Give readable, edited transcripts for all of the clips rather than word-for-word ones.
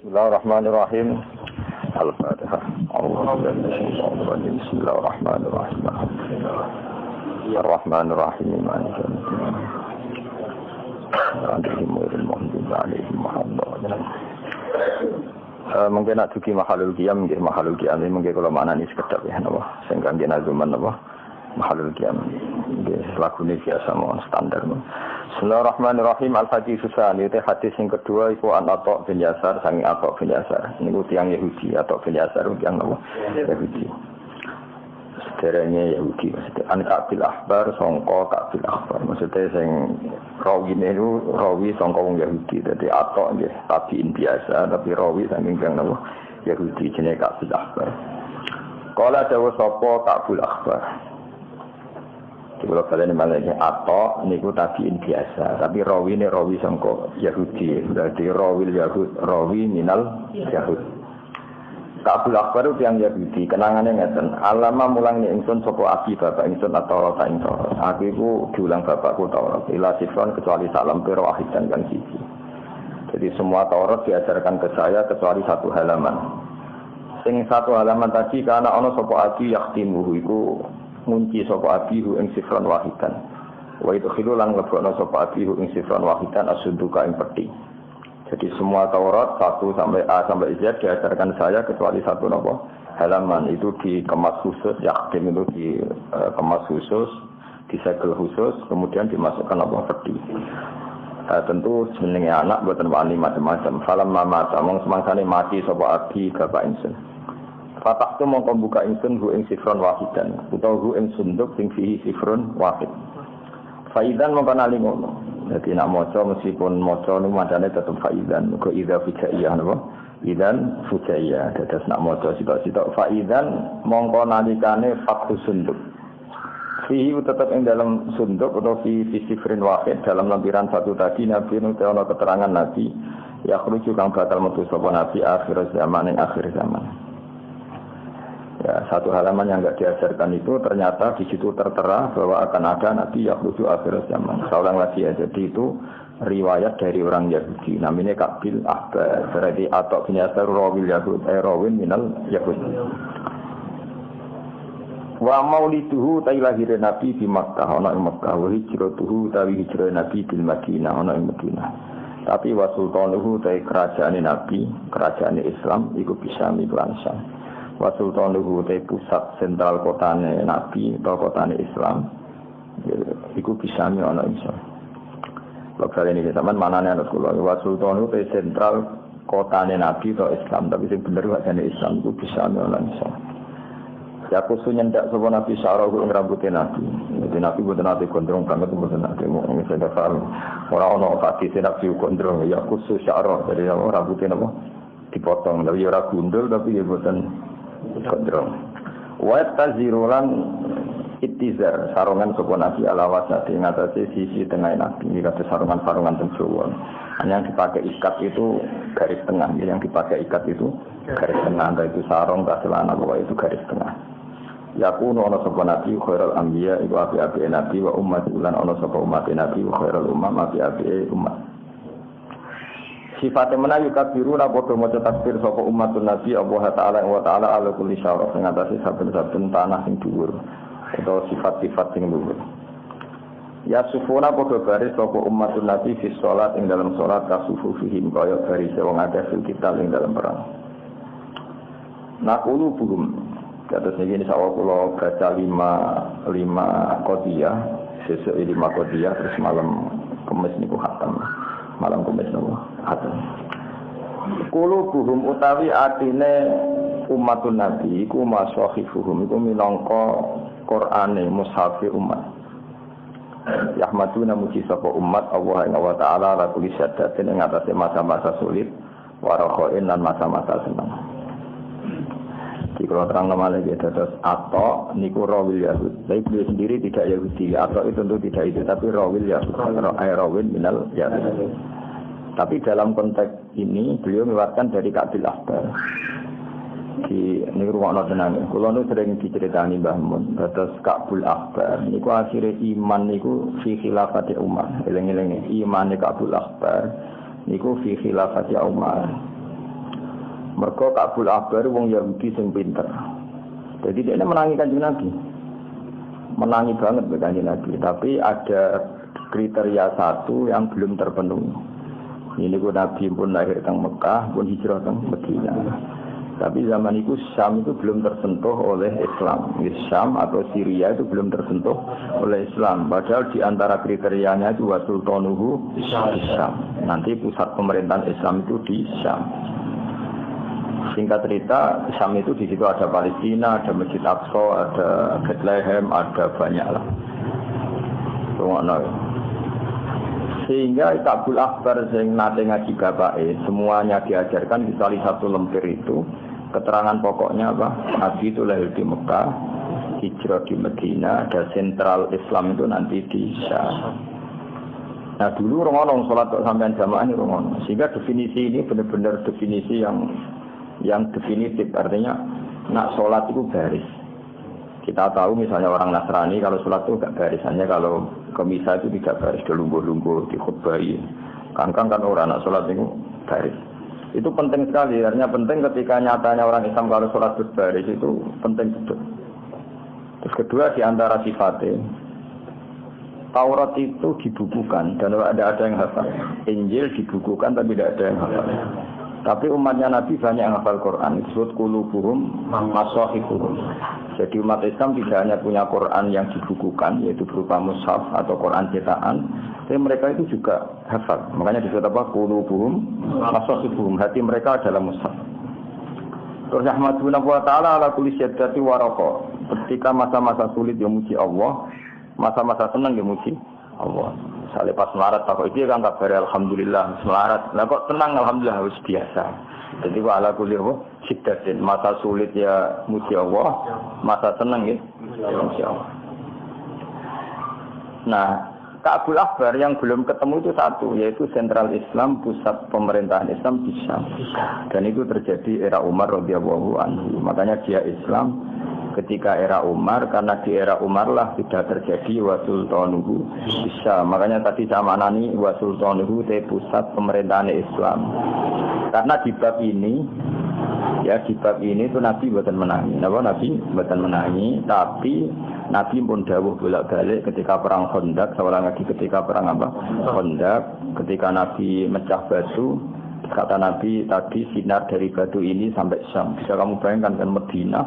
Bismillahirrahmanirrahim. Al-Fatihah. Bismillahirrahmanirrahim. Ar-Rahmanirrahim. Mungkin nak dugi mahalul qiyam, nggih mahalul qiyam ini mungkin kalau maknane sekedap ya napa. Sing kangge nazuman napa? Mahalul qiyam. Nggih lagune biasa mawon standar. Bismillahirrahmanirrahim. Al-Hadis Susani itu hadis yang kedua iku an Atok bin Yasar sangi Atok bin Yasar. Niku tiyang Yahudi Atok bin Yasar tiyang napa? Yahudi. Sederenge Yahudi maksudnya an Kabil Ahbar sangka Kabil Ahbar. Maksudnya sing rawine niku rawi sangka wong Yahudi. Dadi Atok nggih tabiin biasa tapi rawi saking tiyang napa? Yahudi jenenge Kabil Ahbar. Kala dawuh sapa Kabil Ahbar. Kalau kalian maksudnya atau niku tabiin biasa, tapi rawi ini rawi sangko Yahudi, berarti rawi Yahud, rawi minal Yahud. Kabul Akbar itu yang Yahudi, kenangannya ngeten. Alama mulang ni ingsun sopo abi bapak ingsun atau rota ingsun. Aku itu diulang bapakku Taurat. Ila sifron kecuali salam pero wahid dan kan sisi. Jadi semua Taurat diajarkan ke saya kecuali satu halaman. Sing satu halaman tadi karena ono sopo abi yaktimuhu iku ngunci sapa abihu ing sifron wahidan. Wa itu khilulan nglebokno sapa abihu ing sifron wahidan asunduka ing peti. Jadi semua Taurat 1 sampai A sampai Z diajarkan saya kecuali satu napa halaman itu dikemas khusus, yakin itu dikemas khusus, disegel khusus, kemudian dimasukkan napa peti. Tentu jenenge anak mboten wani macam-macam. Falam mama mong semangsane mati sapa abi bapak insun. Fatah tu mongko buka ingsun hu ing sifron wahidan utawa hu ing sunduk sing fihi sifron wahid. Faidan mongko nali ngono. Dadi nak maca meskipun maca niku madane tetep faidan. Muga idza fujaiyah napa? Idan fujaiyah. Dados nak maca sitok-sitok faidan mongko nalikane fakhu sunduk. Fihi tetep ing dalam sunduk utawa fi sifrin wahid dalam lampiran satu tadi nabi nuta ana keterangan nabi ya khruju kang batal metu sapa nabi akhir zaman ing akhir zaman. Ya, satu halaman yang enggak diajarkan itu ternyata di situ tertera bahwa akan ada Nabi Yahudi akhir zaman. Seorang lagi ya, jadi itu riwayat dari orang Yahudi. Namanya Kabil Ahbar. Berarti Atok bin Yasar rawil Yahud, rawin minal Yahud. Wa mauliduhu ta'i lahir Nabi di Makkah, ana ing Makkah. Wa hijratuhu ta'i hijrah Nabi di Madinah, ana ing Madinah. Tapi wa sultanuhu ta'i kerajaan Nabi, kerajaan Islam iku bisa miklan Syam. Wa sultanuhu te pusat sentral kotane Nabi atau kotane Islam iku bisa ana insya. Lokal ini zaman manane ana kula wa sultanuhu te sentral kotane Nabi atau Islam tapi sing bener kotane Islam iku bisa ana insya. Ya kusun nyendak sapa Nabi syara ku rambute Nabi. Jadi Nabi boten ate gondrong banget boten ate mung saya paham. Ora ana hadis Nabi gondrong ya khusus syara dari rambute napa dipotong tapi ora gundul tapi ya boten gondrong. Wa tazirulan ittizar sarungan sapa Nabi ala wasati ngatasi sisi tengah Nabi iki kate sarungan-sarungan teng Jawa. Yang dipakai ikat itu garis tengah, yang dipakai ikat itu garis tengah, entah itu sarung atau celana pokoknya itu garis tengah. Yakunu ana sapa Nabi khairul anbiya iku api-api Nabi wa umat ulan ana sapa umat Nabi khairul umam api-api umat. Sifatnya menawi kabiruna padha maca takbir sapa umatun Nabi Allah Taala wa taala ala kulli syaraf sing atase saben-saben tanah sing dhuwur utawa sifat-sifat sing dhuwur. Ya sufuna padha baris sapa umatun Nabi fi shalat ing dalam salat kasufu fihim kaya baris wong akeh fil kitab ing dalam perang. Naqulu buhum kados niki insyaallah kula baca 5 qadiyah sesuk 5 qadiyah terus malam Kamis niku khatam. Malam Kamis niku khatam. Qulubuhum utawi atine umatun Nabi iku masyahifuhum iku minangka Qur'ane mushafi umat. Yahmaduna muji sapa umat Allah wa taala la kulli syaddatin ing atase masa-masa sulit wa rakhain lan masa-masa senang. Di kalau terang nama lagi terus atau niku rawil Yahud. Baik beliau sendiri tidak Yahudi. Atau itu tentu tidak itu, tapi rawil Yahud. Rawil minal Yahud. Tapi dalam konteks ini beliau mewakilkan dari Kabil Ahbar. Di ini rumah tenang. Kalau nu sering diceritani Mbah Mun, terus Kabil Ahbar. Niku akhirnya iman niku fi khilafati Umar. Eleng-eleng iman Kabil Ahbar. Niku fi khilafati Umar. Mergo Ka'bul Ahbar wong Yahudi sing pinter. Jadi dia menangi Kanjeng Nabi. Menangi banget be Kanjeng Nabi, tapi ada kriteria satu yang belum terpenuhi. Ini ku Nabi pun lahir di Mekah, pun hijrah ke Madinah. Tapi zaman itu Syam itu belum tersentuh oleh Islam. Syam atau Syria itu belum tersentuh oleh Islam. Padahal di antara kriterianya itu Wasultanuhu Syam. Nanti pusat pemerintahan Islam itu di Syam. Singkat cerita, Syam itu di situ ada Palestina, ada Masjid Aqsa, ada Bethlehem, ada banyak lah. Sehingga Ka'bul Ahbar sing nate ngaji bapake semuanya diajarkan di salah satu lemper itu. Keterangan pokoknya apa? Nabi itu lahir di Mekah, hijrah di Madinah, dan sentral Islam itu nanti di Syam. Nah dulu orang sholat sampai jamaah ini orang. Sehingga definisi ini benar-benar definisi yang definitif, artinya nak sholat itu baris. Kita tahu misalnya orang Nasrani kalau sholat itu gak baris, hanya kalau ke misa itu tidak baris, delungguh-lungguh, dikhutbahi. Kan orang nak sholat itu baris. Itu penting sekali, artinya penting ketika nyatanya orang Islam kalau sholat berbaris itu penting betul. Terus kedua di antara sifatnya, Taurat itu dibukukan dan ada yang hafal. Injil dibukukan tapi tidak ada yang hafal. Tapi umatnya Nabi banyak yang hafal Quran. Disebut qulubuhum masahifuhum. Jadi umat Islam tidak hanya punya Quran yang dibukukan, yaitu berupa mushaf atau Quran cetakan, tapi mereka itu juga hafal. Makanya disebut apa? Qulubuhum masahifuhum. Hati mereka adalah mushaf. Terus Ahmaduna wa ta'ala ala kulli syaddati waraka. Ketika masa-masa sulit yang muji Allah, masa-masa senang yang muji Allah. Misalnya pas melarat, tak kok itu kan kabar alhamdulillah melarat. Nah kok tenang alhamdulillah harus biasa. Jadi wa ala kulli syiddatin, masa sulit ya muji Allah, masa senang ya muji Allah. Nah, Ka'bul Ahbar yang belum ketemu itu satu, yaitu sentral Islam, pusat pemerintahan Islam di Syam. Dan itu terjadi era Umar radhiyallahu anhu. Makanya dia Islam ketika era Umar, karena di era Umar lah sudah terjadi Wasultanuhu Syam. Makanya tadi sama nani Wasultanuhu itu pusat pemerintahan Islam. Karena di bab ini, ya di bab ini itu Nabi bukan menangi. Nabi bukan menangi, tapi Nabi pun dawuh bolak-balik ketika perang Khandaq, seorang lagi ketika perang apa? Khandaq, ketika Nabi mecah batu, kata Nabi tadi sinar dari batu ini sampai Syam. Bisa kamu bayangkan kan Madinah,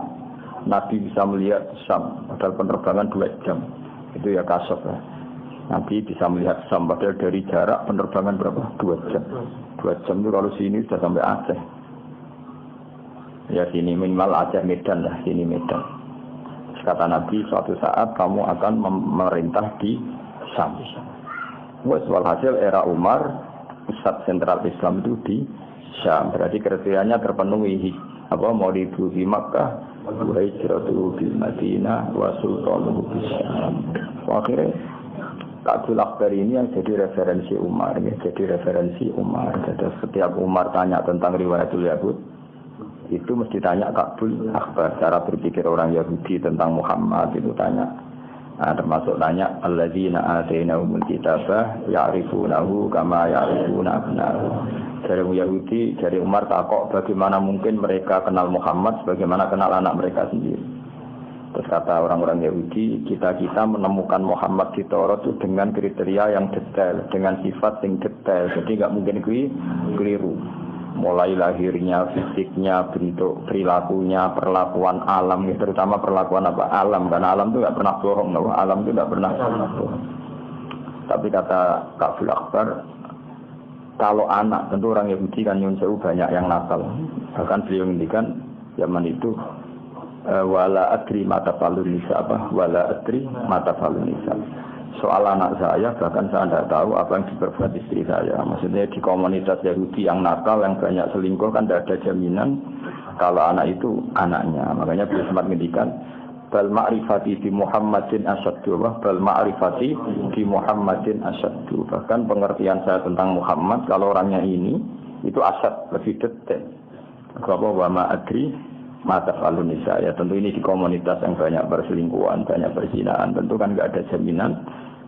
Nabi bisa melihat Syam, padahal penerbangan 2 jam. Itu ya kasaf ya. Nabi bisa melihat Syam, padahal dari jarak penerbangan berapa? 2 jam. 2 jam itu kalau sini sudah sampai Aceh. Ya sini minimal Aceh Medan lah, sini Medan. Kata Nabi, suatu saat kamu akan memerintah di Syam. Walhasil era Umar, pusat sentral Islam itu di Syam. Berarti kriterianya terpenuhi. Apa mau dibuat di Makkah, wa hijratu bil Madinah, wa sultanuhu bis Syam. Akhirnya Ka'bul Ahbar ini yang jadi referensi Umar, ya. Jadi referensi Umar. Jadi setiap Umar tanya tentang riwayatul Yahud, itu mesti tanya Ka'bul Ahbar. Cara berpikir orang Yahudi tentang Muhammad itu tanya. Nah, termasuk tanya alladzina atainahumul kitabah ya'rifunahu kama ya'rifuna abna'ahum. Dari Yahudi, dari Umar takok bagaimana mungkin mereka kenal Muhammad sebagaimana kenal anak mereka sendiri. Terus kata orang-orang Yahudi, kita menemukan Muhammad di Taurat itu dengan kriteria yang detail, dengan sifat yang detail. Jadi nggak mungkin keliru. Mulai lahirnya, fisiknya, bentuk perilakunya, perlakuan alam, terutama perlakuan apa alam, karena alam itu nggak pernah bohong, alam itu nggak pernah bohong. Tapi kata Ka'bul Ahbar, kalau anak, tentu orang Yahudi kan nyun sewu banyak yang nakal. Bahkan beliau ngendikan zaman itu wala adri mata falun nisa apa, wala adri mata falun nisa. Soal anak saya, bahkan saya tidak tahu apa yang diperbuat istri saya. Maksudnya di komunitas Yahudi yang nakal, yang banyak selingkuh kan tidak ada jaminan kalau anak itu anaknya. Makanya beliau sempat ngendikan bal ma'rifati bi Muhammadin asyaddu wa bal ma'rifati bi Muhammadin asyaddu. Bahkan pengertian saya tentang Muhammad kalau orangnya ini itu asyad, lebih detail. Bahwa wa ma'adri mata falun nisa. Ya tentu ini di komunitas yang banyak perselingkuhan, banyak perzinahan, tentu kan nggak ada jaminan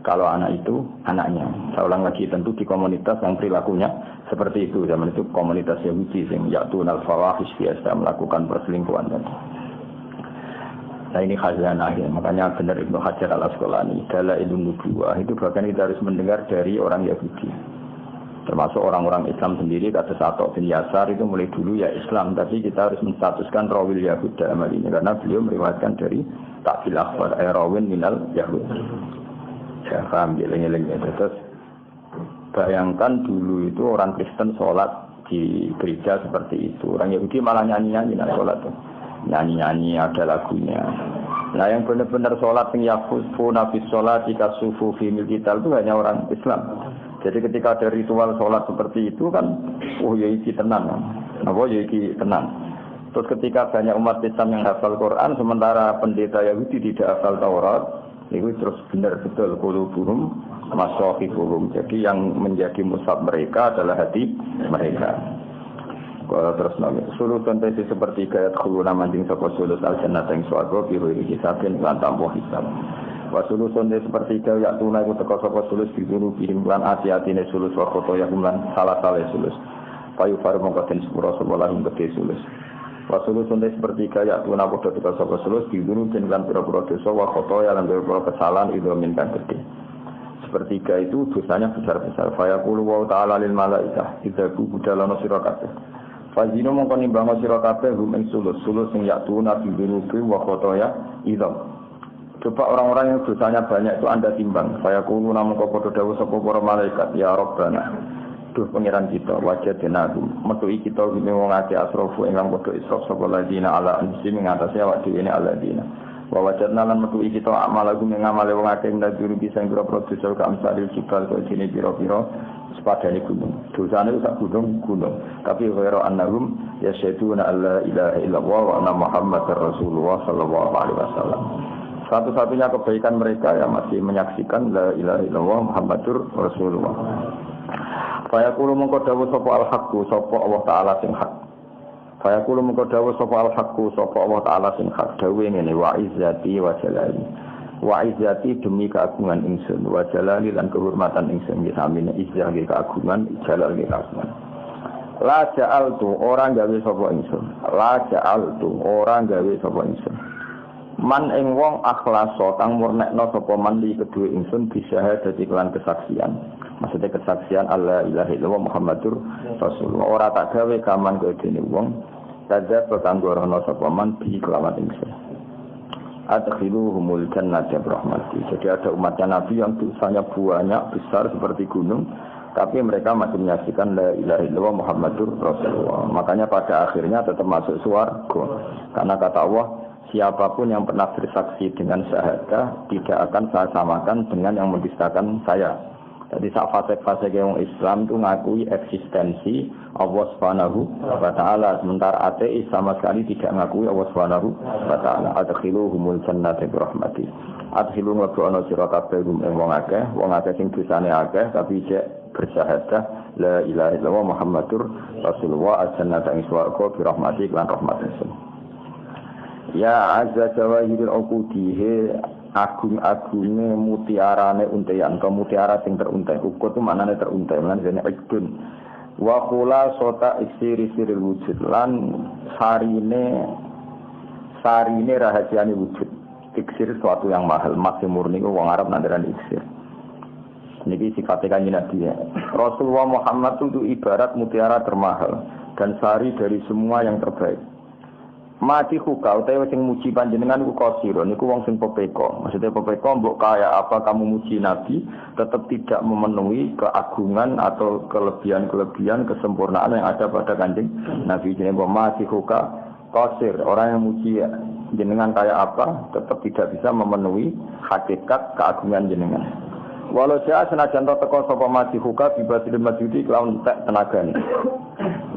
kalau anak itu anaknya. Saya ulang lagi, tentu di komunitas yang perilakunya Seperti itu zaman itu komunitas Yahudi yang ya'tunal fawahish biasa melakukan perselingkuhan. Nah ini khazanah ya, makanya benar Ibnu Hajar al-Asqalani Dalailun Nubuwah itu bahkan kita harus mendengar dari orang Yahudi. Termasuk orang-orang Islam sendiri kata Atok bin Yasar itu mulai dulu ya Islam, tapi kita harus menstatuskan rawil Yahud dalam hal ini karena beliau meriwayatkan dari Ta'fil Akhbar rawin minal Yahud. Ya paham geleng-geleng ya. Terus bayangkan dulu itu orang Kristen sholat di gereja seperti itu, orang Yahudi malah nyanyi-nyanyi nah sholat tuh. Nyanyi-nyanyi ada lagunya. Nah yang benar-benar sholat yang yakufu nafis sholat jika sufu fimil kita itu hanya orang Islam. Jadi ketika ada ritual sholat seperti itu kan, oh ya iki tenang, apa ya iki tenang. Terus ketika banyak umat Islam yang hafal Quran, sementara pendeta Yahudi tidak hafal Taurat, itu terus benar betul qulubuhum masyaqiquhum. Jadi yang menjadi mushaf mereka adalah hati mereka. Terus nami sulus tentesi seperti gayat khuluna manjing sapa sulus al-jannah ing swarga biru iki saben lan tanpa hisab. Wa sulus tentesi seperti gayat tuna iku teka sapa sulus biru birim lan ati-atine sulus wa khoto ya kumlan salah-salah sulus. Payu faru mongko den sepuro sapa lan gede sulus. Wa sulus tentesi seperti gayat tuna padha teka sapa sulus biru den lan pira-pira dosa wa khoto ya lan pira-pira kesalahan itu minta gede. Sepertiga itu dosanya besar-besar. Fa yaqulu wa ta'ala lil malaikah idzaku budalana sira kabeh. Fazino mongko nimbango sira kabeh hum ing sulus sing yaktuna bi dunubi wa khotoya idzam. Coba orang-orang yang dosanya banyak itu Anda timbang. Saya kulo namung padha dawuh sapa para malaikat ya Rabbana. Duh pangeran kita wajadna metuhi kita wong ngake asrofu ingkang padha israf sapa ladina ala anjim ing atase awak dhewe ne aladina. Wa wajadna lan metuhi kita amalagu ing amale wong akeh ndak duru bisa ngira produser ka amsalil jibal kok sini pira-pira sepadane gunung. Dosane sak gunung, tapi ghairu annahum yasyhaduna alla ilaha illallah wa anna muhammadar rasulullah sallallahu alaihi wasallam. Satu-satunya kebaikan mereka yang masih menyaksikan la ilaha illallah muhammadur rasulullah. Fa yaqulu mongko dawuh sapa al-haqqu sapa Allah taala sing hak. Fa yaqulu mongko dawuh sapa al-haqqu sapa Allah taala sing hak dawuh ngene wa izzati wa jalali. Wa izzati demi keagungan ingsun wa jalali lan kehormatan ingsun ya samine izzah ge keagungan jalal ge keagungan. La ja'altu orang gawe sapa ingsun. La ja'altu orang gawe sapa ingsun. Man ing wong akhlaso kang murnekno sapa man li kedue ingsun bisa dadi kelan kesaksian. Maksudnya kesaksian Allah ilaha illallah Muhammadur Rasulullah. Ora tak gawe kaman kedene wong sadar kanggo rono sapa man bi kelawan ingsun. Adkhiluhumul jannata birahmati. Jadi ada umatnya Nabi yang dosanya banyak besar seperti gunung, tapi mereka masih menyaksikan la ilaha illallah Muhammadur Rasulullah. Makanya pada akhirnya tetap masuk surga. Karena kata Allah, siapapun yang pernah bersaksi dengan syahadah tidak akan saya samakan dengan yang mendustakan saya. Jadi saat fase-fase orang Islam itu ngakui eksistensi Allah Subhanahu wa ta'ala, sementara ateis sama sekali tidak ngakui Allah Subhanahu wa ta'ala. Adkhiluhumul jannata birahmati. Adkhilu nglebuana sira kabeh wong akeh sing dosane akeh tapi cek bersyahadah la ilaha illallah Muhammadur Rasulullah al-jannata ing swarga birahmati lan rahmat ingsun. Ya azza jawahirul uqudi agung-agunge mutiarane untean ke mutiara sing teruntai ukut itu maknane teruntai lan jane ikdun wa khula sota iksiri siril wujud lan sarine rahasiane wujud iksir suatu yang mahal masih murni wong Arab nandaran iksir niki sifate kanjeng Nabi ya. Rasulullah Muhammad itu ibarat mutiara termahal dan sari dari semua yang terbaik. Mati huka utawa sing muji panjenengan iku kasira niku wong sing pepeko. Maksudnya pepeko mbok kaya apa kamu muji nabi tetap tidak memenuhi keagungan atau kelebihan kesempurnaan yang ada pada kanjeng Nabi jenenge mati huka kasir. Orang yang muji jenengan kaya apa tetap tidak bisa memenuhi hakikat keagungan jenengan. Walau saya senajan teko sapa mati huka bibasil majudi kelawan tek tenagane.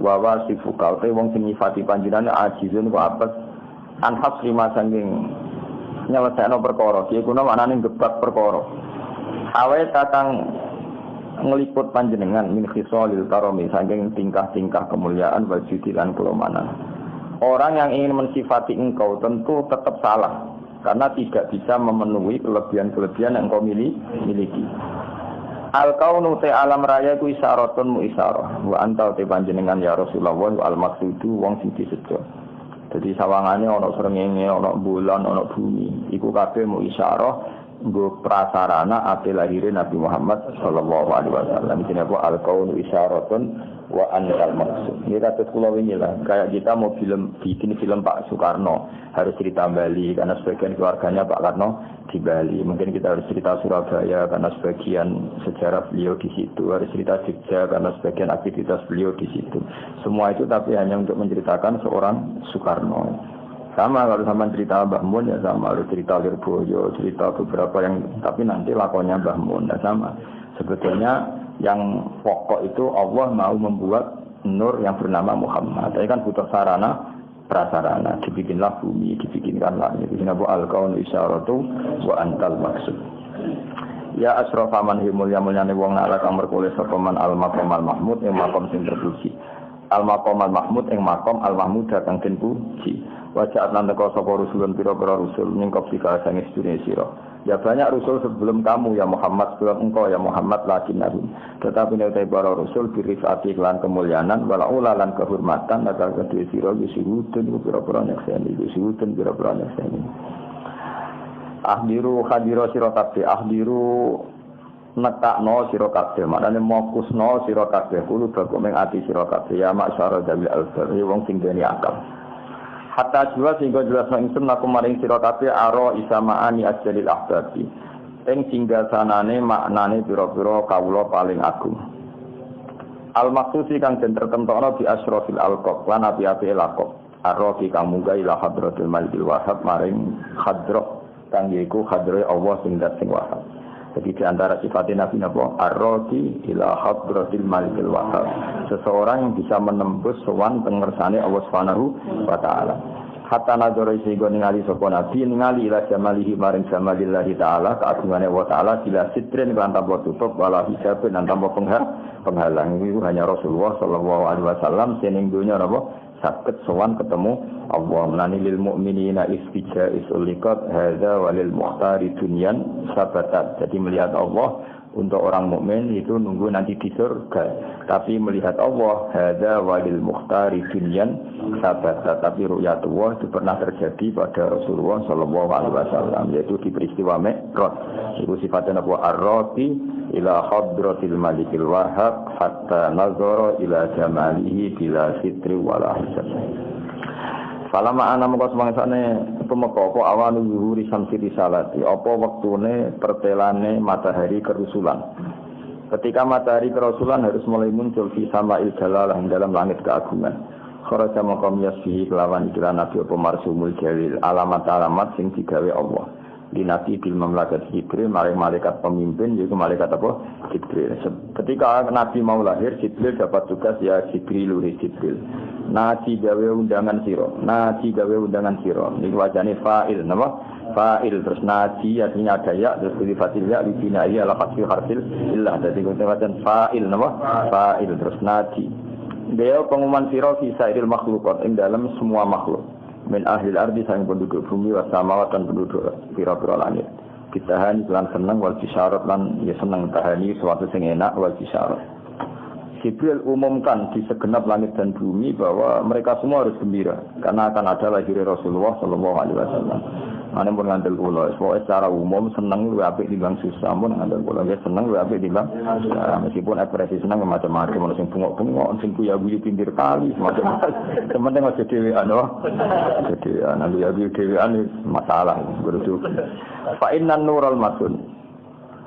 Wa wasifuka te wong sing nyifati panjenengan ajizun wa apes anhas lima sanging nyelesaikno perkara iki kuna manane gebak perkara awe kakang ngeliput panjenengan min khisalil karami saking tingkah-tingkah kemuliaan wajudi lan kelomanan. Orang yang ingin mensifati engkau tentu tetap salah karena tidak bisa memenuhi kelebihan-kelebihan yang kau miliki. Al kaunu te alam raya ku isyaratun mu isyarah. Wa anta te panjenengan ya Rasulullah al maqsudu wong sing disejo. Dadi sawangane ana srengenge, ana bulan, ana bumi. Iku kabeh mu isyarah nggo prasarana ate lahire Nabi Muhammad sallallahu alaihi wasallam. Iki apa al kaunu isyaratun wa antal maqsud. Ini kata kula wingi lah, kayak kita mau bikin film Pak Soekarno, harus cerita Bali karena sebagian keluarganya Pak Karno di Bali. Mungkin kita harus cerita Surabaya karena sebagian sejarah beliau di situ, harus cerita Jogja karena sebagian aktivitas beliau di situ. Semua itu tapi hanya untuk menceritakan seorang Soekarno. Sama kalau sama cerita Mbah Mun ya sama, harus cerita Lirboyo, cerita beberapa yang tapi nanti lakonnya Mbah Mun ya sama. Sebetulnya yang pokok itu Allah mau membuat nur yang bernama Muhammad. Tapi kan butuh sarana prasarana, dibikinlah bumi, dibikinkan langit. Ini apa al-kaun isyaratu wa antal maksud. Ya asrafa man himul ya mulyane wong ala kang merkole sapa man al-maqam al-mahmud ing maqam sing terpuji. Al-maqam al-mahmud ing maqam al-mahmud kang den puji. Wa ja'at lan teka sapa rusulun pira-pira rusul ningkop sika sange sedune sira. Ya banyak rusul sebelum kamu ya Muhammad, sebelum engkau ya Muhammad lagi nabi. Tetapi nek para rasul birifati lan kemuliaan walau lan kehormatan agar kedue sira disebutun pira-pira nyekseni, disebutun pira-pira nyekseni. Ahdiru hadira sira kabeh, ahdiru netakno sira kabeh, maknane mokusno sira kabeh kulo baku ning ati sira kabeh ya masyara jamil al-far, wong sing duweni akal. Hatta jua sehingga jelas ingsun aku maring sira kabeh aro isamaani ajalil ahbabi. Ing singgasanane maknane pira-pira kawula paling agung. Al maqsusi kang den tertentokno bi asrofil alqab lan api-api laqab. Arrofi kang munggah ila hadratil malikil wahhab maring hadra kang yaiku hadra Allah sing dat sing wahhab. Jadi di antara sifatnya Nabi Nabo Ar-Rodi ila hadratil malikil wahab, seseorang yang bisa menembus sowan pengersane Allah Subhanahu wa taala. Hatta nazara sehingga ningali sapa Nabi ningali ila jamalihi maring jamalillahi taala keagungane Allah taala bila sitrin lan tanpa tutup wala hijab lan tanpa penghalang. Itu hanya Rasulullah sallallahu alaihi wasallam sing dunya napa sakit sowan ketemu Allah. Menani lil mu'minina istija isulikat hadza walil muhtari dunyan sabatat. Jadi melihat Allah untuk orang mukmin itu nunggu nanti di surga. Tapi melihat Allah hadza walil muhtari dunyan sabatat. Tapi ru'yatullah itu pernah terjadi pada Rasulullah sallallahu alaihi wasallam, yaitu di peristiwa Mi'raj. Itu sifatnya Nabi Ar-Rati ila hadratil malikil wahhab hatta nazara ila jamalihi bila sitri wala hisab. Falama ana mongko semangsane pemeka apa awan zuhuri samsi risalati apa wektune pertelane matahari kerusulan. Ketika matahari kerusulan harus mulai muncul fi sama'il jalalah dalam langit keagungan. Kharaja maqam yasbihi kelawan iklan nabi apa marsumul jalil alamat-alamat sing digawe Allah. Di nabi bil mamlakat Jibril maring malaikat pemimpin yaitu malaikat apa? Jibril. Ketika Nabi mau lahir Jibril dapat tugas ya Jibril Nabi gawe undangan sira. Nabi gawe undangan sira. Niki wajane fa'il napa? Fa'il terus nabi artinya daya terus sifatil ya di sini ya la fathil harfil illah. Dadi wajan fa'il napa? Fa'il terus nabi. Dia pengumuman sira fi sairil makhluqat ing dalam semua makhluk. Min ahlil ardi sang penduduk bumi wa samawat dan penduduk pira-pira langit. Ditahan lan seneng wal bisyarat lan ya seneng tahani suatu sing enak wal bisyarat. Jibril umumkan di segenap langit dan bumi bahwa mereka semua harus gembira karena akan ada lahir Rasulullah sallallahu alaihi wasallam. Ane pun ngandel kula, secara umum seneng luwih apik timbang susah, pun ngandel kula nggih seneng luwih apik timbang meskipun ekspresi seneng macam-macam, ono sing bengok-bengok, sing kuya-kuyi pinggir kali, macam-macam. Sementing aja dhewean loh. Jadi ana kuya-kuyi dhewean masalah begitu. Fa innan nural matun.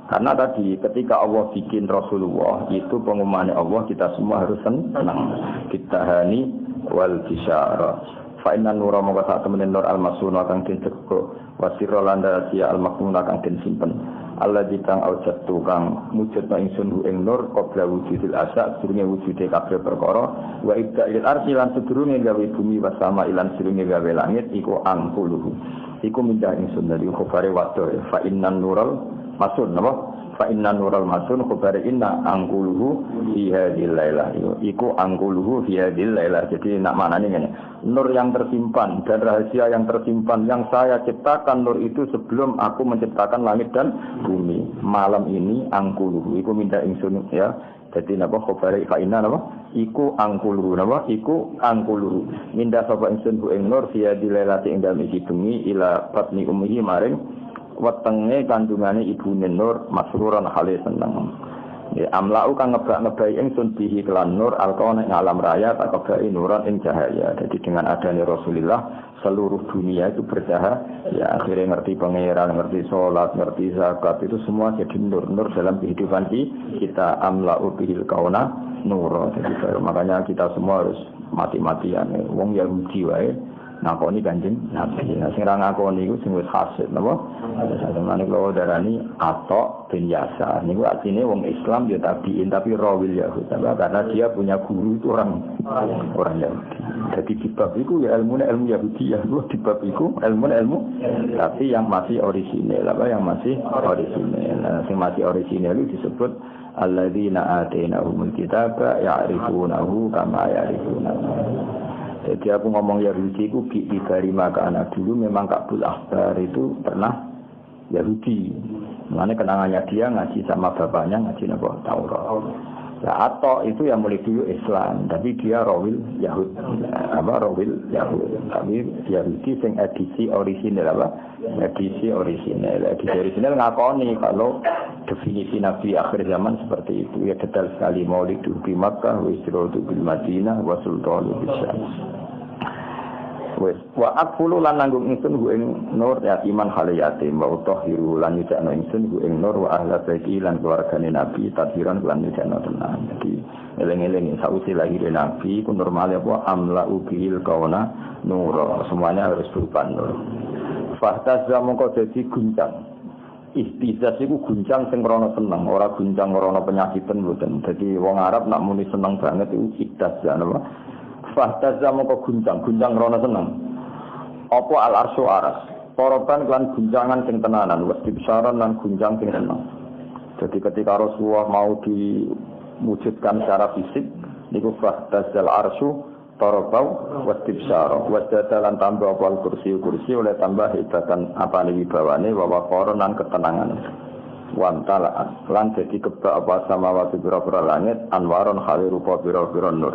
Karena tadi ketika Allah bikin Rasulullah itu pengumumannya Allah kita semua harus senang. Kita hani wal bisyara. Fa inna nura mongko sak temene nur al-masuna kang den cekuk wasira landa sia al-makmuna kang den simpen Allah dikang aujatu kang mujud ingsun ing nur qabla wujudil asa durunge wujude kabeh perkara wa ibda'il arsi lan sedurunge gawe bumi wasama ilan sedurunge gawe langit iku angkuluhu iku mindah ingsun dari khobare wadah fa inna nural masun napa fa inna nural masun khobare inna angkuluhu fi hadhil lailah iku angkuluhu fi hadhil lailah. Jadi nak maknane ngene nur yang tersimpan dan rahasia yang tersimpan yang saya ciptakan nur itu sebelum aku menciptakan langit dan bumi. Malam ini angkuluhu iku minta ingsun ya. Jadi napa khabari kaina napa iku angkuluhu napa iku angkuluhu minda sapa ingsun bu ing nur via dilelati ing dalem isi bengi ila batni ummihi maring wetenge kandungane ibune nur masruran hale seneng. Ya amlau kang ngebak-ngebai ingsun bihi kelan nur alqawana ing alam raya tak kebai nuran ing cahaya. Jadi dengan adanya Rasulullah seluruh dunia itu bercahaya. Ya akhirnya ngerti pangeran, ngerti sholat, ngerti zakat itu semua jadi nur dalam kehidupan kita. Amlau bihil kauna nur. Jadi makanya kita semua harus mati-matian. Wong Yahudi wae ngakoni Kanjeng Nabi. Nah sing ra ngakoni iku sing wis hasil napa? Sampeyan kula darani atok bin Yasar. Niku artine wong Islam ya tabiin tapi rawil Yahudi. Karena dia punya guru itu orang Yahudi. Jadi di bab iku ya ilmu Yahudi ya, di bab iku ilmu tapi yang masih orisinil yang masih orisinil. Nah, sing masih orisinil itu disebut alladzina atainahumul kitaba ya'rifunahu kama ya'rifunahu. Jadi aku ngomong Yahudi itu dari maka anak dulu memang Ka'bul Ahbar itu pernah Yahudi. Makanya kenangannya dia ngaji sama bapaknya ngaji napa Taurat. Ya atau itu yang mulai dulu Islam, tapi dia rawil Yahudi. Rawil Yahudi. Tapi Yahudi sing edisi orisinal Edisi orisinal ngakoni kalau definisi Nabi akhir zaman seperti itu. Ya detail sekali maulid di Makkah, wa istiratu bil Madinah, wa sultanu bisyam. Wa aqulu lan nanggung ingsun hu ing nur yatiman hale yatim wa utahhiru lan nyucakno ingsun hu ing nur wa ahla baiti lan keluargane Nabi tadhiran lan nyucakno tenan. Jadi eling-eling sausi lahir Nabi ku normal apa amla ubihil kauna nur. Semuanya harus berupa nur. Fahtazza mongko dadi guncang. Istizaz iku guncang sing rono seneng, ora guncang rono penyakitan mboten. Dadi wong Arab nak muni seneng banget iku istizaz napa? Fahtazza mongko guncang rono seneng. Apa al-arsy aras. Poroban lan guncangan sing tenanan, wis dibesaran lan guncang sing seneng. Jadi ketika Rasulullah mau diwujudkan secara fisik, niku fahtazzal arsy tarabau wastibsyara wasdadalan tambah wal kursi oleh tambah hebatan apane wibawane wa waqaran ketenangan wantala lan dadi kebak apa samawati pira-pira langit anwaron khali rupa pira-pira nur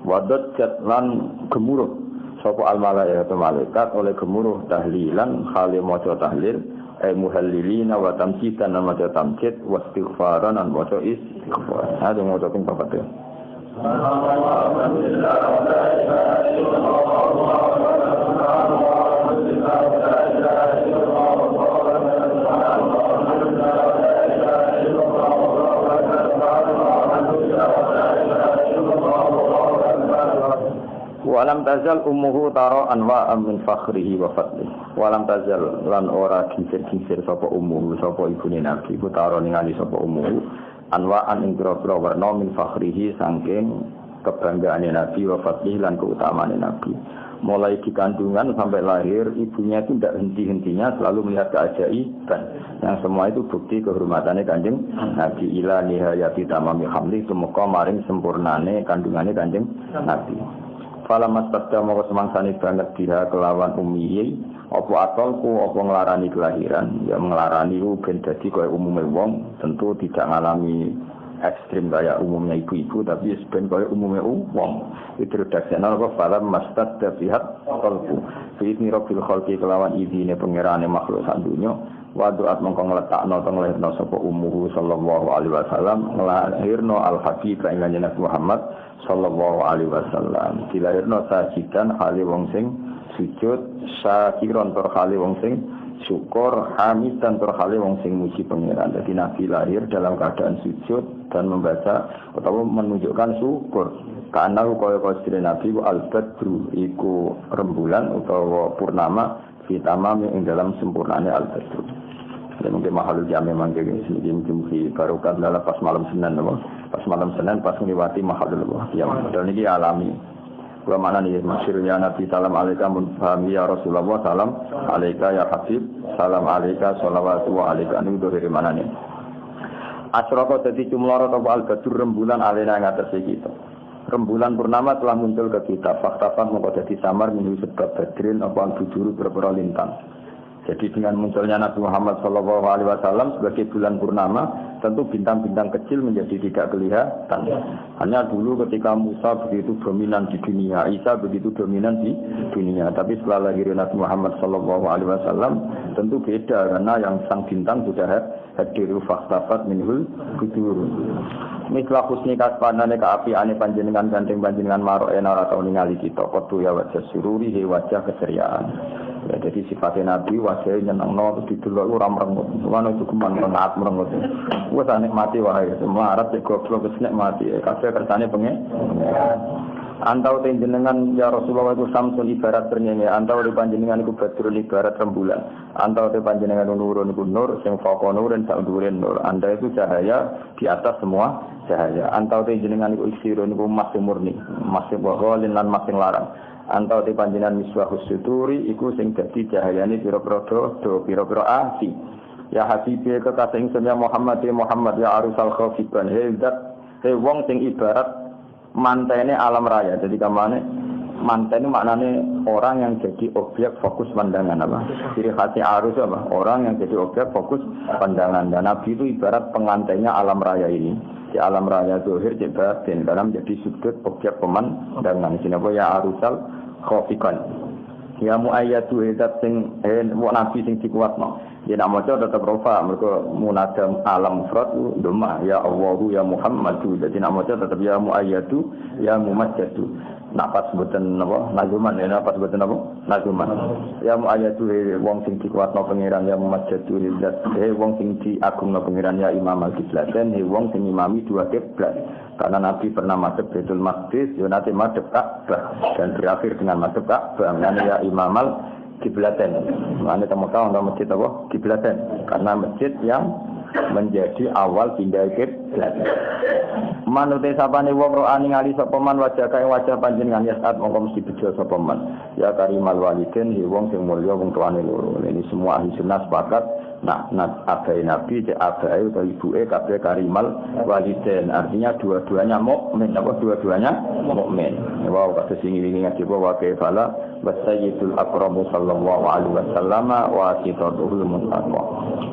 wadat lan gemuruh sapa al malaikatu malaikat oleh gemuruh tahlilan khali maca tahlil muhallilina wa tamjidan maca tamjid wastighfaran lan maca istighfar ada maca ping papat. Walam tazal ummuhu tara anwa'an min fakhrihi wa fadlihi. Walam tazal lan ora kisir-kisir sapa ummuhu sapa ibune Nabi ku tara ningali sapa ummuhu anwa'an ing pira-pira warna min fakhrihi saking kebanggaane Nabi wa fadlihi lan keutamaane Nabi. Mulai di kandungan sampai lahir ibunya itu tidak henti-hentinya selalu melihat keajaiban. Yang semua itu bukti kehormatannya Kanjeng Nabi ila nihayati tamami hamli tumeka maring sempurnane kandungane Kanjeng Nabi. Fala mastada moko semangsane banget dia kelawan ummihi apa atolku apa nglarani kelahiran ya nglarani ku ben dadi kaya umume wong tentu tidak ngalami ekstrim kayak umumnya ibu-ibu tapi ben kaya umume wong itu redaksinya apa fala mastada bihat atolku fi idni rabbil khalqi kelawan idine pangerane makhluk sak donya wa doat mongko ngletakno teng lahirna sapa ummuhu sallallahu alaihi wasallam nglahirno al habib ing Nabi Muhammad sallallahu alaihi wasallam dilahirno sajidan hale wong sing sujud syakiron tur hale wong sing syukur hamidan tur hale wong sing muji pangeran. Jadi Nabi lahir dalam keadaan sujud dan membaca atau menunjukkan syukur karena kaya Nabi al-badru iku rembulan utawa purnama fitamami ing dalam sempurnane al-badru. Dan mungkin mahalul jami memang kayak gini mungkin barokah dalam pas malam Senin pas meliwati mahalul yang padahal ini alami gua mana nih masyurnya Nabi salam alaika munfahami ya Rasulullah salam alaika ya Habib salam alaika sholawatu wa alaika ini udah dari mana nih asroko jadi jumlah atau al-badur rembulan alena yang atas kita Rembulan purnama telah muncul ke kita. Fakta mongko dadi samar minuh sebab badrin apa bujuru berpura lintang. Jadi dengan munculnya Nabi Muhammad SAW sebagai bulan purnama, tentu bintang-bintang kecil menjadi tidak kelihatan. Hanya dulu ketika Musa begitu dominan di dunia, Isa begitu dominan di dunia. Tapi setelah lahir Nabi Muhammad SAW, tentu beda karena yang sang bintang sudah hadir faktafat minhul budur. Mislah husni kaspanane kaapiane panjenengan gandeng panjenengan marok ena ora tau ningali kita. Kotu ya wajah sururi wajah keseriaan. Ya, jadi sifatnya Nabi wajahnya nyenengno terus didelok ora merengut. Ngono itu kuman merengut. Wes nikmati wae semarat cek goblok wis nikmati. Kabeh kersane pengen. Antau panjenengan ya Rasulullah itu samsun ibarat ternyenge, antau di panjenengan iku badrun ibarat rembulan. Antau di panjenengan nurun iku nur sing faqo nurin sak dhuwurin nur. Anda itu cahaya di atas semua cahaya. Antau panjenengan iku isirun iku emas murni, emas ghalin lan emas larang. Antau di panjenengan miswahus suturi iku sing dadi cahayane pira-pira do pira-pira asi. Ya habibi kekasih ingsun ya Muhammad ya arusal khafiban he wong sing ibarat mantene alam raya. Jadi kamane manten itu maknane orang yang jadi objek fokus pandangan apa? Ciri khasnya arus apa? Orang yang jadi objek fokus pandangan. Dan Nabi itu ibarat pengantennya alam raya ini. Di alam raya zahir di batin dalam jadi sudut objek pemandangan. Sini apa ya arusal khafikan. Ya muayyatu zat sing nabi sing dikuatno. Ya nak maca tetap rofa mergo munadam alam mufrad dhamma ya Allahu ya Muhammadu. Jadi nak maca tetap ya muayyatu ya mumajjadu. Nak pas mboten napa nazuman ya pas mboten napa nazuman. Ya muayyatu wong sing dikuatno pangeran ya mumajjadu zat wong sing diagungno pangeran ya imam al-qiblaten wong sing imami dua kiblat. Karena Nabi pernah madhep Baitul Maqdis, ya nanti madhep Ka'bah dan berakhir dengan madhep Ka'bah. Ya imamal kiblaten. Mana temu tahu untuk masjid apa? Kiblaten. Karena masjid yang menjadi awal pindah kiblat. Manute sapane wong ro ningali sapa man wajah kae wajah panjenengan ya saat mongko mesti bejo sapa man. Ya karimal waliden wong sing mulya wong tuane loro. Ini semua ahli sunnah sepakat nak abai nabi cek abai atau ibuke kabeh karimal waliden. Artinya dua-duanya mukmin apa dua-duanya mukmin. Wow kata sing ngilingi wa kaifala wasayyidul akramu sallallahu alaihi wasallam wa sitatul muntaqwa.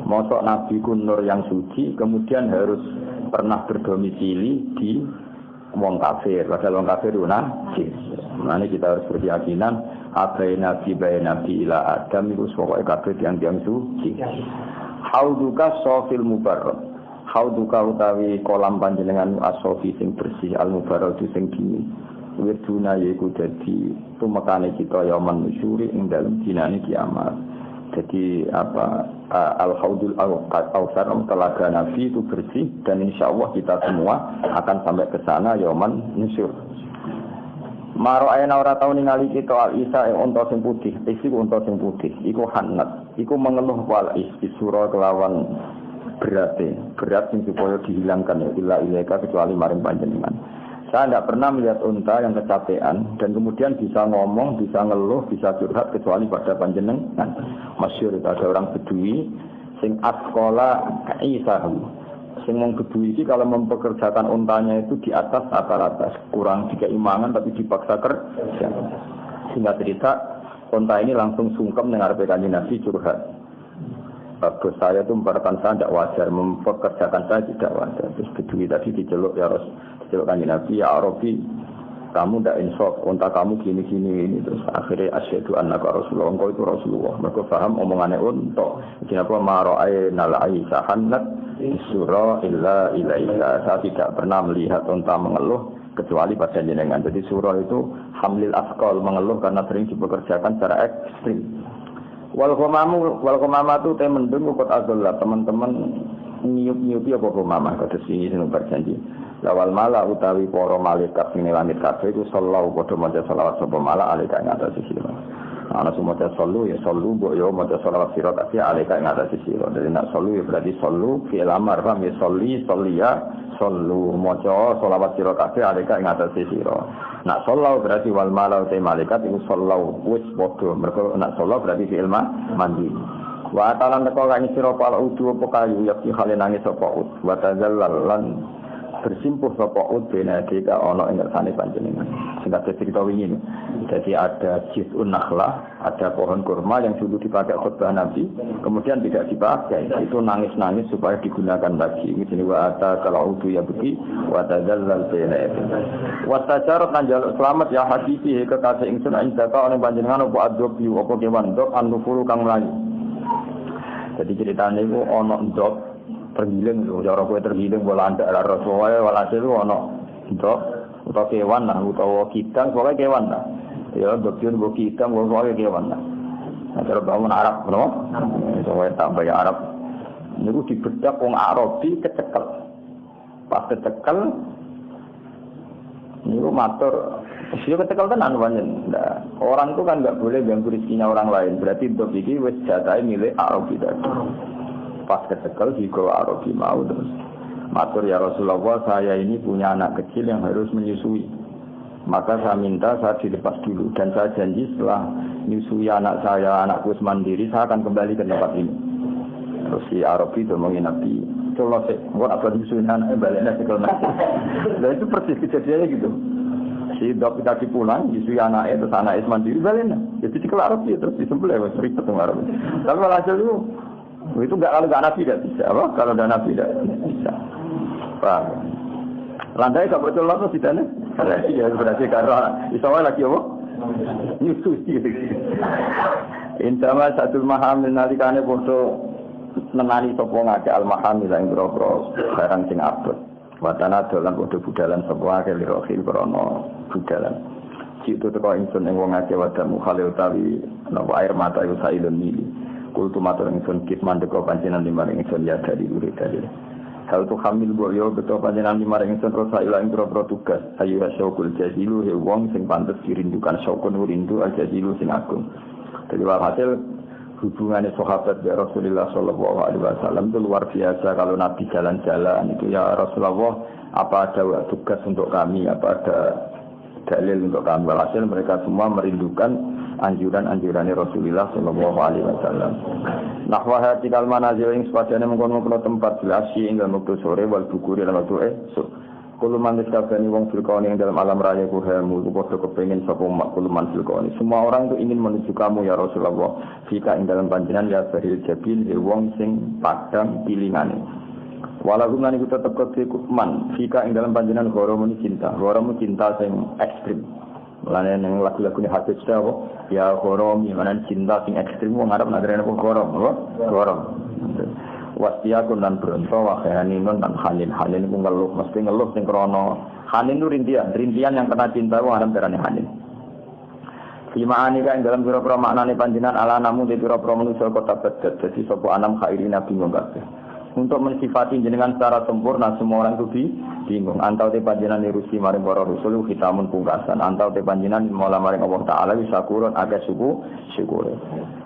Mosok nabi nur yang suci kemudian harus pernah berdomisili di wong kafir. Padahal wong kafir itu najis. Nah, kita harus berkeyakinan abai nabi ila adam itu pokoknya kafir yang suci. Hauduka sofil mubarrak. Hauduka utawi kolam panjenengan asofi sing bersih al mubarrak sing dini. Wirduna yaiku dadi tumekane kita yaman nusyuri ing dalem dinane kiamat. Jadi apa al-haudul al-kautsar telaga Nabi itu bersih dan insyaallah kita semua akan sampai ke sana yaman nusyur. Maro ayana ora tau ningali kita al-isa unta sing putih, iku unta sing putih, iku hanat, iku mengeluh wal isura kelawan berat sing supaya dihilangkan ya illa ilaika kecuali maring panjenengan. Saya tidak pernah melihat unta yang kecapean dan kemudian bisa ngomong, bisa ngeluh, bisa curhat kecuali pada panjenengan. Masyhur itu ada orang Bedui sing askola isahu. Sing wong Bedui ini kalau mempekerjakan untanya itu di atas rata-rata, kurang keimangan tapi dipaksa kerja. Sehingga cerita unta ini langsung sungkem dengar Kanjeng Nabi curhat. Bos saya itu memperhatikan saya tidak wajar, mempekerjakan saya tidak wajar. Terus Bedui tadi diceluk ya Rasul, diceluk Kanjeng Nabi, ya Arabi, kamu tidak insaf, unta kamu gini. Terus akhirnya asyhadu annaka Rasulullah, engkau itu Rasulullah. Mereka paham omongannya unta. Kenapa mara'ai nalai sahanat surah illa ilaika. Saya tidak pernah melihat unta mengeluh kecuali pada jenengan. Jadi surah itu hamlil asqal, mengeluh karena sering dipekerjakan secara ekstrim. Wal qamama tu te mendung ukut azalla teman-teman niup-niupi apa qamama kados sing berjanji. Lawal mala utawi para malaikat ning langit kabeh iku sallallahu padha maca selawat sapa mala alika ing atas sira. Ana sumaca sallu ya sallu mbok yo maca selawat sira kabeh alika ing atas sira. Dadi nak sallu ya berarti sallu fi'il amar fa salli salliya sallu maca selawat sira kabeh alika ing atas sira. Nak sallau berarti wal malau te malaikat iku sallau wis padha mergo nak sallau berarti fi'il mandi. Wa talan teko kang sira pala udu apa kayu ya ki hale nangis apa ut wa tazallal lan bersimpuh sapa udene dika ana ing ngersane panjenengan. Singkat cerita wingi. Jadi ada jiz'un nakhlah, ada pohon kurma yang dulu dipakai khutbah Nabi, kemudian tidak dipakai. Itu nangis-nangis supaya digunakan lagi. Ini wa ata kalau udu ya beki wa tadzallal baina yadayhi. Wa tajarat lan jaluk selamat ya habibi kekasih ingsun ing daka ana panjenengan apa adzob yu apa kewan ndok anufuru kang mlayu. Jadi ceritane iku ana ndok tergiling lho, cara kowe tergiling bola andak ora Rasulullah walhasil ana ndok utawa kewan lah utawa kidang pokoke kewan lah. Ya, dokter buat kita, buat saya kewan. Nah, cara bangun Arab, no? Saya tambah ya Arab. Ini dibedak orang Arabi kecekel. Pas kecekel, ini matur. Siapa kecekel tenan banyak. Nah, orang itu kan nggak boleh ganggu rezekinya orang lain. Berarti dokter ini wes jatah milik Arabi tadi. Pas kecekel juga Arabi mau terus. Matur ya Rasulullah, saya ini punya anak kecil yang harus menyusui. Maka saya minta saya dilepas dulu dan saya janji setelah menyusui anak saya, anakku mandiri, saya akan kembali ke tempat ini. Terus si Arabi itu ngomongin Nabi, coba sih, buat apa menyusui anaknya baliknya sekolah nanti. Dan itu persis kejadiannya gitu. Si dok tadi pulang, menyusui anaknya, terus anaknya mandiri baliknya. Jadi di Arabi terus disembelih, ribet dengan Arabi. Tapi hasil itu nggak kalau nggak Nabi tidak bisa, apa? Kalau nggak Nabi tidak bisa. Paham? Landai gak betul lah sih tane. Ya berarti karena isawah lagi apa? Nyusu gitu. Intama satul mahamil nalikane podo nenani sapa ngake al mahamil ing boro barang sing abot. Watana dolan podo budalan sapa ngake lirohil krana budalan. Citu teko ingsun ing wong ngake wadamu khalil tawi napa air mata iku sailun mili. Kultu matur ingsun kit mandeka panjenengan limaring ingsun ya dari urip dari. Hal tu hamil boyo betul panjenengan limaring ingsun rasa ilang pro tugas ayu syukul jazilu he wong sing pantes dirindukan syukun rindu jazilu sing agung. Jadi walhasil hubungannya sahabat ya Rasulullah sallallahu alaihi wasallam itu luar biasa. Kalau Nabi jalan-jalan itu ya Rasulullah apa ada tugas untuk kami, apa ada dalil untuk kami. Walhasil mereka semua merindukan anjuran-anjuran Rasulullah sallallahu alaihi wasallam. Nahwa hati kal manazil ing sepadane mengkono-kono tempat bilasi ing dalem wektu sore wal bukuri lan wektu esuk. Kulo mantis kabeh wong filkone ing dalam alam raya ku helmu ku padha kepengin sapa kulo man filkone. Semua orang itu ingin menuju kamu ya Rasulullah. Fika ing dalam panjenengan ya bahil jabil wong sing padang pilingane. Walau lan iku tetep kekuman fika ing dalam panjenengan goromu cinta. Goromu cinta sing ekstrim. Mulane ning lagu-lagu ni hadis apa? Ya goromi manan cinta sing ekstrim wong Arab nagrene apa gorom, apa? Gorom. Wasiyakun dan beronto wahaninun dan hanin itu ngeluh mesti ngeluh sing krana hanin itu rintian yang kena cinta wong Arab darane hanin. Fimaani kan dalam pira-pira maknane panjenengan ala namu di pira-pira manusa kota Baghdad dadi sapa anam khairina bingung kabeh. Untuk mensifati jenengan secara sempurna semua orang itu bingung. Antau te panjenengan nirusi maring para rasul khitamun pungkasan. Antau te panjenengan mola maring Allah Taala bisa kurun agak syukur.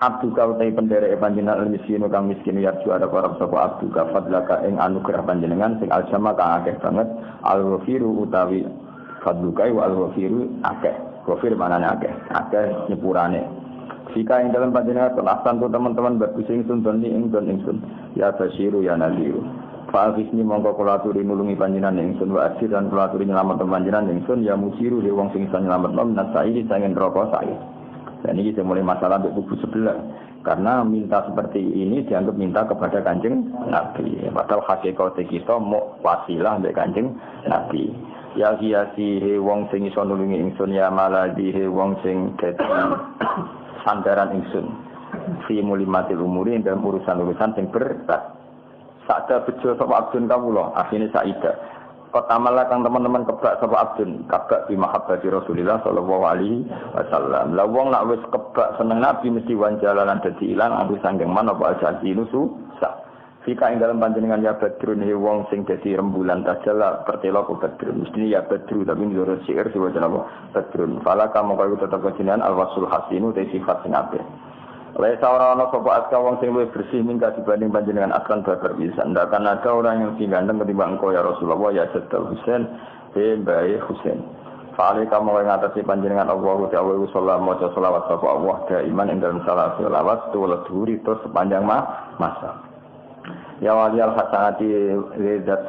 Abdu kau te penderek panjenengan miskin kang miskin ya juara para sapa abdu ka fadlaka ing anugerah panjenengan sing aljama kang akeh banget al-ghafiru utawi fadluka wa al-ghafiru akeh. Ghafir manane akeh nyepurane. Jika yang dalam panjenengan pelaksan tu teman-teman bagus ingsun doni ingsun ya basiru ya nadiru. Fa'afisni mongko kula aturi nulungi panjenengan ingsun wa asir dan kula aturi nyelamet panjenengan ingsun ya musiru de wong sing iso nyelamet minat saiki sangen rokok saya. Dan ini mulai masalah untuk kubu sebelah karena minta seperti ini dianggap minta kepada Kanjeng Nabi. Padahal hakikat kita mau wasilah mbek Kanjeng Nabi. Ya hiasi wong sing iso nulungi ingsun ya maladi wong sing dadi sandaran ingsun fi mulimatil umuri dalam urusan-urusan sing berat. Sakda bejo sapa abdun kawula akhine saida. Pertama kang teman-teman kebak sapa abdun kabak bi mahabbati Rasulillah sallallahu alaihi wasallam. Lah wong nak wis kebak seneng Nabi mesti wanjalalan dadi ilang aku sanggeng man apa aja dinusu sak. Fika ing dalam panjenengan ya badrun he wong sing dadi rembulan tajala pertelo ku badrun mesti ya badru tapi nurut syair diwaca apa badrun fala kamu kaya tetep jenengan al-wasul hasinu te sifat sing apik lae ora ana sapa aska wong sing luwih bersih mingga dibanding panjenengan aslan babar bisa ndak kan ada orang yang sing ganteng ketimbang engko ya Rasulullah ya Sayyidul Husain he bae Husain fale kamu kaya ngatasi panjenengan Allah ta'ala sallallahu sholawat sapa Allah iman ing dalam salat selawat tuwa dhuwur itu sepanjang masa. Ya wali al-hasanati zat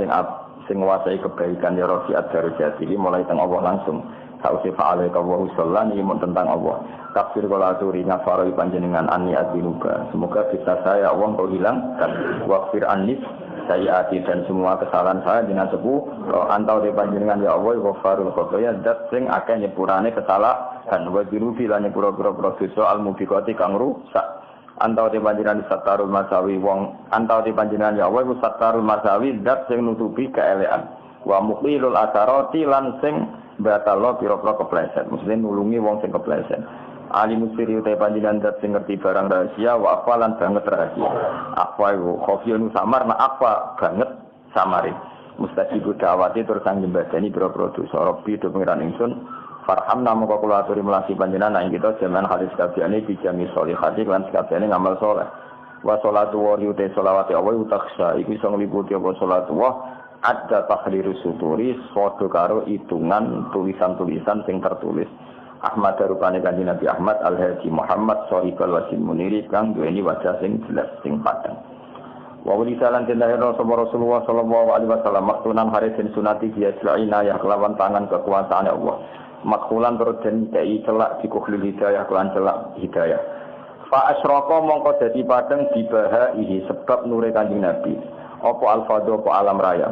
sing nguasai kebaikan ya rafiat darajat iki mulai teng Allah langsung. Sausi fa'alaika wa sallan ini tentang Allah. Kafir kala aturi ngafaro panjenengan ani adinuba. Semoga bisa saya Allah kau hilang dan waqfir anis saya ati dan semua kesalahan saya dengan sepuh antau di panjenengan ya Allah ghafarul khotoya dat sing akeh nyepurane kesalahan wa dirufi lan nyepura-pura dosa al mubiqati kang rusak. Antau di panjenengan satarul masawi wong antau di panjenengan ya Allah satarul masawi dat sing nutupi keelekan wa muqilul asarati lan sing batalo pira-pira kepleset mesti nulungi wong sing kepleset ali musiri utai panjenengan dat sing ngerti barang rahasia wa afalan banget rahasia apa iku khofiyun samar na apa banget samari mustajibu dawati terus sang nyembadani pira-pira dosa rabbi do pengiran ingsun farhamna moko kula aturi melasi panjenengan ing kita jaman hadis kabehane bijami sholihati lan kabehane ngamal saleh wa sholatu wa utai sholawati Allah utaksa iku iso ngliputi apa sholatu wa ada tahliru suturi foto karo hitungan tulisan-tulisan sing tertulis Ahmad rupane kanjeng Nabi Ahmad Al-Haji Muhammad Shahibul Wasil Muniri kang duweni wajah sing jelas sing padang wa walisalan tendahira Rasulullah sallallahu alaihi wasallam maktunan harisin sunati dia selaina ya kelawan tangan kekuasaan Allah makhulan terus den kei celak dikuhlil hidayah kelan celak hidayah fa asyraka mongko dadi padang dibahaihi sebab nure kanjeng Nabi apa al-fadhu apa alam raya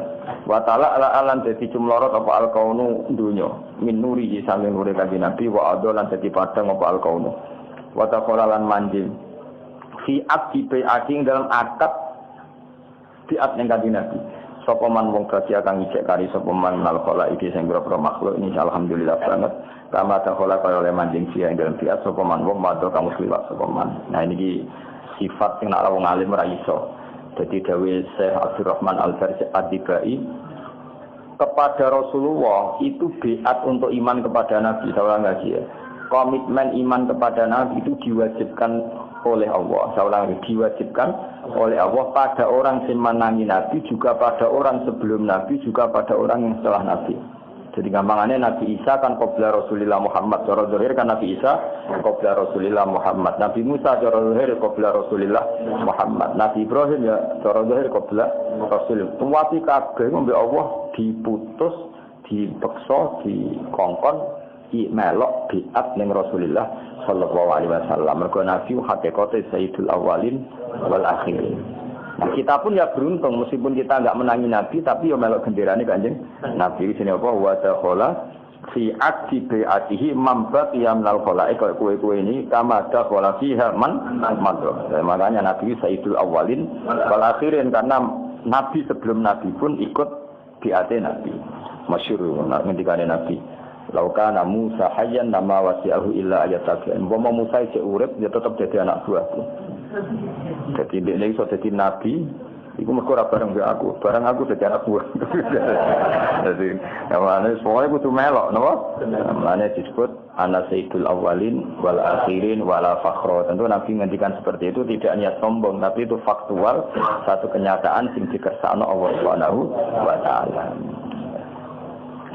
wa ta'ala alam dadi jumlorot apa al-kaunu dunya min nuri saming nuri kanjeng Nabi wa adolan dadi padang apa al-kaunu wa taqalalan manjing fi akibi aking dalam akad diat ning kanjeng Nabi sapa man wong kasih kang ijek kari sapa man al-khala iki sing pira-pira makhluk ini alhamdulillah banget kama takhala kaya oleh manjing sia ing dalam diat sapa man wong madha kamu liwat sapa man nah ini sifat sing nek wong alim ora iso. Jadi Dawi Syekh Abdurrahman Al-Farsi Ad-Dibai kepada Rasulullah itu biat untuk iman kepada Nabi SAW ya. Komitmen iman kepada Nabi itu diwajibkan oleh Allah. SAW diwajibkan oleh Allah pada orang yang menangi Nabi juga pada orang sebelum Nabi juga pada orang yang setelah Nabi. Jadi gampangannya Nabi Isa kan qabla Rasulillah Muhammad, cara zahir kan Nabi Isa qabla Rasulillah Muhammad. Nabi Musa cara zahir qabla Rasulillah Muhammad. Nabi Ibrahim ya cara zahir qabla Rasulillah. Tuwati kabeh ngombe Allah diputus, dipeksa, dikongkon, melok biat ning Rasulillah sallallahu alaihi wasallam. Mergo Nabi hakikate sayyidul awwalin wal akhirin. Nah, kita pun ya beruntung meskipun kita enggak menangi Nabi tapi ya melok genderane Kanjeng Nabi sini apa wa dakhala fi aqti bi'atihi mambat ya minal khalaik kowe ini kama dakhala fiha man madro. Makanya Nabi sayyidul awwalin wal akhirin karena Nabi sebelum Nabi pun ikut bi'ate Nabi. Masyhur ngendikane Nabi laukana Musa hayyan nama wasi'ahu illa ayatabi'an. Umpama Musa isih urip ya tetep dadi anak buahku. Jadi dia iso dadi nabi, iku mergo ora bareng aku dadi anak buah. Jadi namanya semuanya kudu melok, napa? Namanya disebut ana sayyidul awwalin wal akhirin wala fakhra. Tentu Nabi ngendikan seperti itu tidak niat sombong, tapi itu faktual, satu kenyataan sing dikersakno Allah Subhanahu wa taala.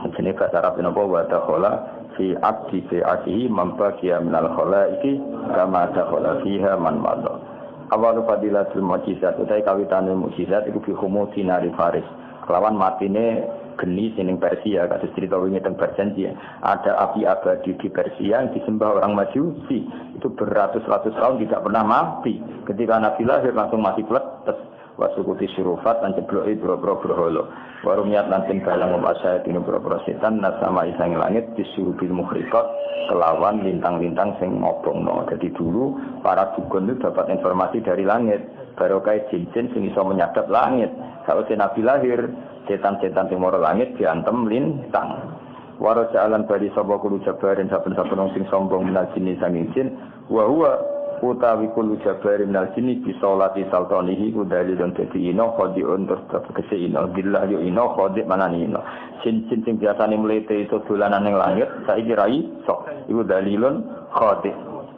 Jenenge bahasa Arab napa wa dakhala fi abdi fi'atihi mambaqiya minal khalaiki kama dakhala fiha man madha. Awal fadilatul mukjizat utai kawitane mukjizat iku fi khumuti nari faris. Kelawan matine geni sining Persia kados cerita wingi teng Persia. Ada api abadi di Persia yang disembah orang Majusi. Itu beratus-ratus tahun tidak pernah mati. Ketika Nabi lahir langsung mati pletes. Wasukuti syurufat dan jebloki bro-bro berhala. Warumiyat lantin balang memasayat ini bro-bro setan nasama isang langit disurubil mukhriqat kelawan lintang-lintang sing ngobongno. Jadi dulu para dukun itu dapat informasi dari langit. Barokah jin-jin sing iso menyadap langit. Kalau Nabi lahir, setan-setan sing mara langit diantem lintang. Waro jalan bari sapa kulo jabarin saben-saben sing sombong minal jin sanging jin wa huwa utawi kulo jabarin minal jin bisa lati saltanihi kudali dan dadi ino khodiun terus tegese ino billah yo ino khodik manani ino jin-jin sing biasane mlete iso dolanan ning langit saiki ra iso iku dalilun khodik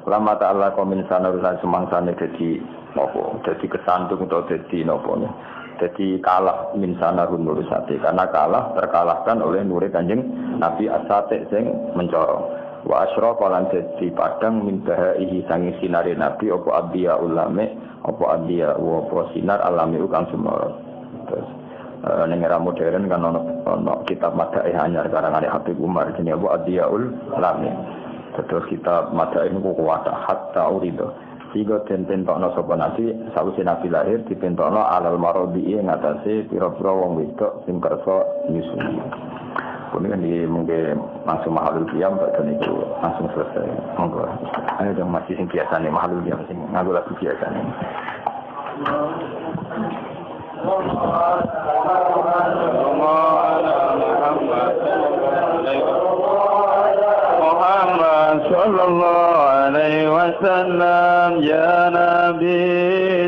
lama ta'ala komin sanurulan semangsane dadi apa dadi kesandung utawa dadi napa jadi kalah min sanarun nurusate karena terkalahkan oleh nure Kanjeng Nabi As-Sati sing mencorong wa asyraqa lan dadi padang min bahaihi sangi sinare Nabi apa abiya ulame apa abiya wa sinar alami kang sumara terus ning era modern kan ono kitab Madaih anyar karangane Habib Umar jenenge Abu Adiyaul Lami. Terus kitab Madaih niku kuwata hatta urido. Tiga pentokno sapa nabi sawise nabi lahir dipentokno alal marodi ing atase pira-pira wong wedok sing kersa nyusui. Kemudian di mungkin langsung mahalul qiyam dan itu langsung selesai. Monggo. Ayo dong masih sing biasa nih mahalul qiyam sing nganggo lagu biasa nih. Muhammad sallallahu alaihi wasallam ya nabi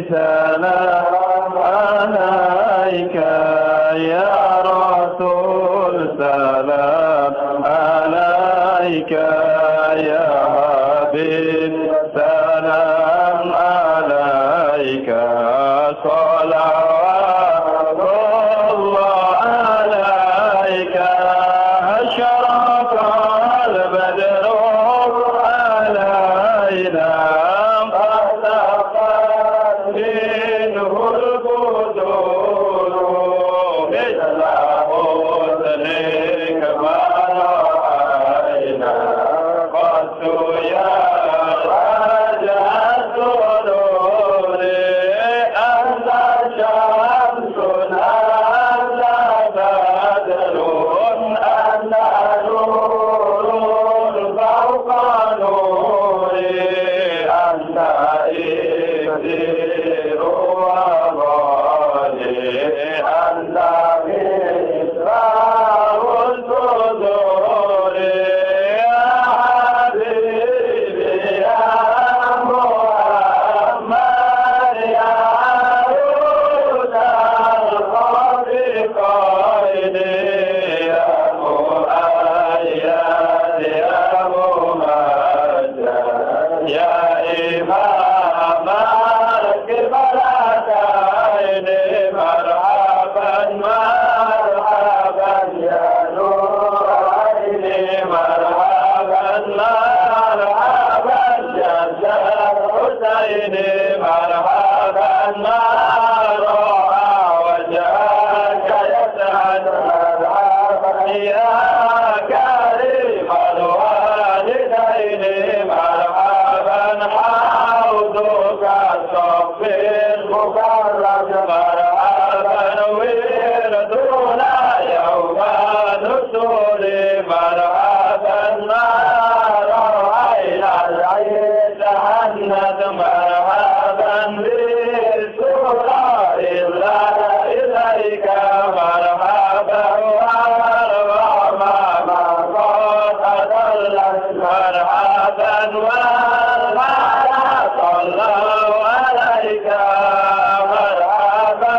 salam alaika ya rasul salam alaika ya habib salam alaika salawat Allah alaika ashraq al-badr alaina مرحبا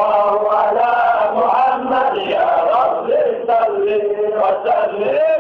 sallallahu ala Muhammad ya Rabbi salli wa sallim